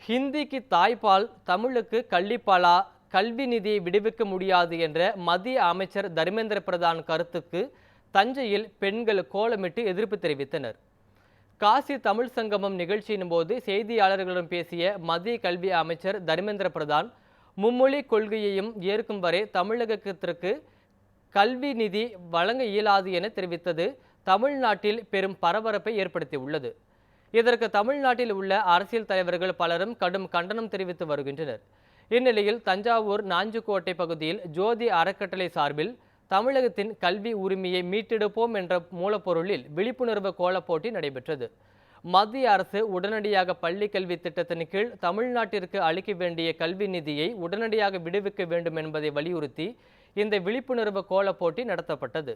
ஹிந்திக்கு தாய்ப்பால், தமிழுக்கு கள்ளிப்பாலா? கல்வி நிதியை விடுவிக்க முடியாது என்ற மத்திய அமைச்சர் தர்மேந்திர பிரதான் கருத்துக்கு தஞ்சையில் பெண்கள் கோலமிட்டு எதிர்ப்பு தெரிவித்தனர். காசி தமிழ் சங்கமம் நிகழ்ச்சியின் போது செய்தியாளர்களிடம் பேசிய மத்திய கல்வி அமைச்சர் தர்மேந்திர பிரதான், மும்மொழி கொள்கையையும் ஏற்கும் வரை தமிழகத்திற்கு கல்வி நிதி வழங்க இயலாது என தெரிவித்தது தமிழ்நாட்டில் பெரும் பரபரப்பை ஏற்படுத்தியுள்ளது. இதற்கு தமிழ்நாட்டில் உள்ள அரசியல் தலைவர்கள் பலரும் கடும் கண்டனம் தெரிவித்து வருகின்றனர். இந்நிலையில் தஞ்சாவூர் நாஞ்சுக்கோட்டை பகுதியில் ஜோதி அறக்கட்டளை சார்பில் தமிழகத்தின் கல்வி உரிமையை மீட்டெடுப்போம் என்ற மூலப்பொருளில் விழிப்புணர்வு கோலப்போட்டி நடைபெற்றது. மத்திய அரசு உடனடியாக பள்ளி கல்வி திட்டத்தின் கீழ் தமிழ்நாட்டிற்கு அளிக்க வேண்டிய கல்வி நிதியை உடனடியாக விடுவிக்க வேண்டும் என்பதை வலியுறுத்தி இந்த விழிப்புணர்வு கோலப்போட்டி நடத்தப்பட்டது.